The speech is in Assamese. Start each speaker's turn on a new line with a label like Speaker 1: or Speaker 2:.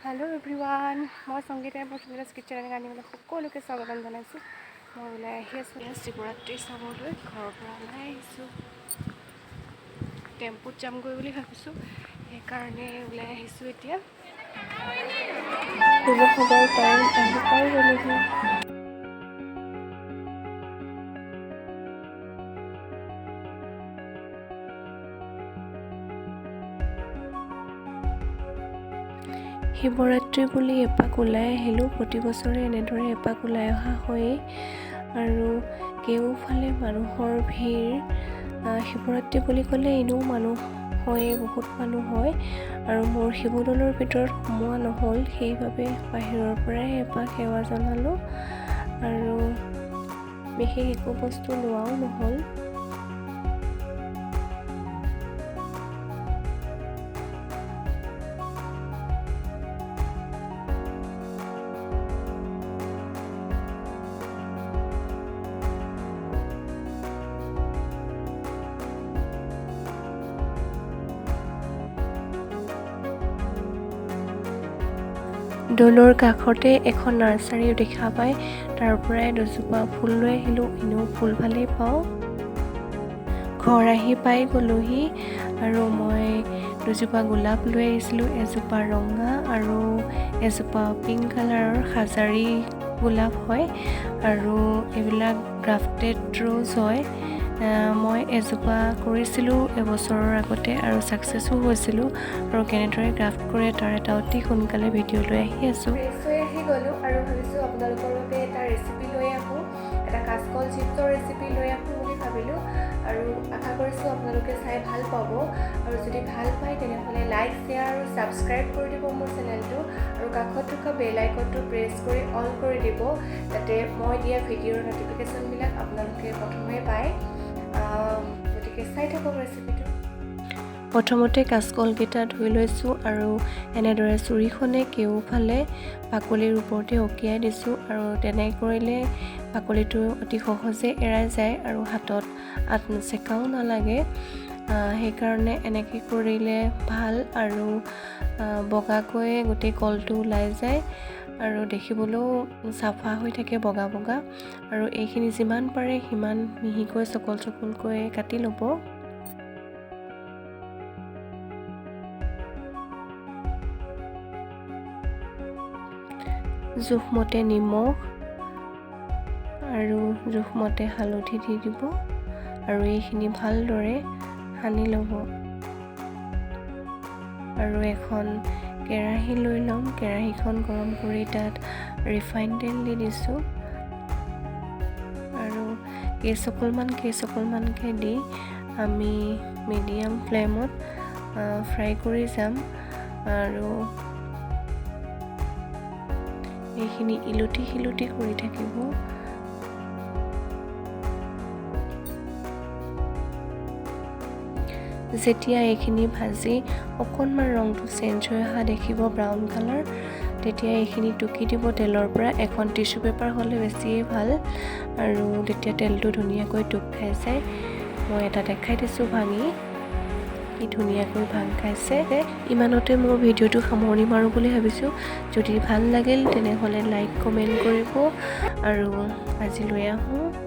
Speaker 1: हेलो एवरीवन मैं संगीता बसुंधरा किचन गानी मतलब सकलोके स्वागतम जानाइছো मैं ওলাই আহি আছো শিৱৰাত্ৰি চাবলৈ ঘৰৰ পৰা ওলাই আহিছো টেম্পুত যামগৈ বুলি ভাবিছো সেইকাৰণে ওলাই আহিছো এতিয়া শিৱসাগৰ টাইম আহি পাই গ'লোহি শিৱৰাত্ৰি বুলি এপাক ওলাই আহিলোঁ প্ৰতি বছৰে এনেদৰে এপাক ওলাই অহা হয় আৰু কেওফালে মানুহৰ ভিৰ শিৱৰাত্ৰি বুলি ক'লে এনেও মানুহ হয় বহুত মানুহ হয় আৰু মোৰ শিৱদৌলৰ ভিতৰত সোমোৱা নহ'ল সেইবাবে বাহিৰৰ পৰাই এপাক সেৱা জনালোঁ আৰু বিশেষ একো বস্তু লোৱাও নহ'ল দৌলৰ কাষতে এখন নাৰ্চাৰীও দেখা পায় তাৰ পৰাই দুজোপা ফুল লৈ আহিলোঁ এনেও ফুল ভালেই পাওঁ ঘৰ আহি পাই গ'লোহি আৰু মই দুজোপা গোলাপ লৈ আহিছিলোঁ এজোপা ৰঙা আৰু এজোপা পিংক কালাৰৰ হাজাৰী গোলাপ হয় আৰু এইবিলাক গ্ৰাফটেড ৰ'জ হয় মই এজোপা কৰিছিলোঁ এবছৰৰ আগতে আৰু ছাকচেছো হৈছিলোঁ আৰু কেনেদৰে গ্ৰাফ্ট কৰে তাৰ এটা অতি সোনকালে ভিডিঅ' লৈ আহি আছোঁ আহি গ'লোঁ আৰু ভাবিছোঁ আপোনালোকৰ বাবে এটা ৰেচিপি লৈ আহোঁ এটা কাচকল চিপছৰ ৰেচিপি লৈ আহোঁ বুলি ভাবিলোঁ আৰু আশা কৰিছোঁ আপোনালোকে চাই ভাল পাব আৰু যদি ভাল পায় তেনেহ'লে লাইক শ্বেয়াৰ আৰু ছাবস্ক্ৰাইব কৰি দিব মোৰ চেনেলটো আৰু কাষত থকা বেল আইকনটো প্ৰেছ কৰি অল কৰি দিব যাতে মই দিয়া ভিডিঅ'ৰ ন'টিফিকেশ্যনবিলাক আপোনালোকে প্ৰথমে পায় গতিকে চাই থাকক ৰেচিপিটো প্ৰথমতে কাচকলকেইটা ধুই লৈছোঁ আৰু এনেদৰে চুৰিখনে কেওফালে বাকলিৰ ওপৰতে অকিয়াই দিছোঁ আৰু তেনে কৰিলে বাকলিটো অতি সহজে এৰাই যায় আৰু হাতত চেকাও নালাগে সেইকাৰণে এনেকৈ কৰিলে ভাল আৰু বগাকৈ গোটেই কলটো ওলাই যায় আৰু দেখিবলৈও চাফা হৈ থাকে বগা বগা আৰু এইখিনি যিমান পাৰে সিমান মিহিকৈ চকলকৈ কাটি ল'ব জোখমতে নিমখ আৰু জোখমতে হালধি দি দিব আৰু এইখিনি ভালদৰে সানি ল'ব আৰু এখন কেৰাহী লৈ ল'ম কেৰাহীখন গৰম কৰি তাত ৰিফাইন তেল দি দিছোঁ আৰু কেইচকলমানকৈ দি আমি মিডিয়াম ফ্লেমত ফ্ৰাই কৰি যাম আৰু এইখিনি ইলুটি কৰি থাকিব যেতিয়া এইখিনি ভাজি অকণমান ৰংটো চেঞ্জ হৈ অহা দেখিব ব্ৰাউন কালাৰ তেতিয়া এইখিনি টুকি দিব তেলৰ পৰা এখন টিছু পেপাৰ হ'লে বেছিয়ে ভাল আৰু তেতিয়া তেলটো ধুনীয়াকৈ টুক খাই যায় মই এটা দেখাই দিছোঁ ভাঙি কি ধুনীয়াকৈ ভাং খাইছে ইমানতে মোৰ ভিডিঅ'টো সামৰণি মাৰোঁ বুলি ভাবিছোঁ যদি ভাল লাগিল তেনেহ'লে লাইক কমেণ্ট কৰিব আৰু আজি লৈ আহোঁ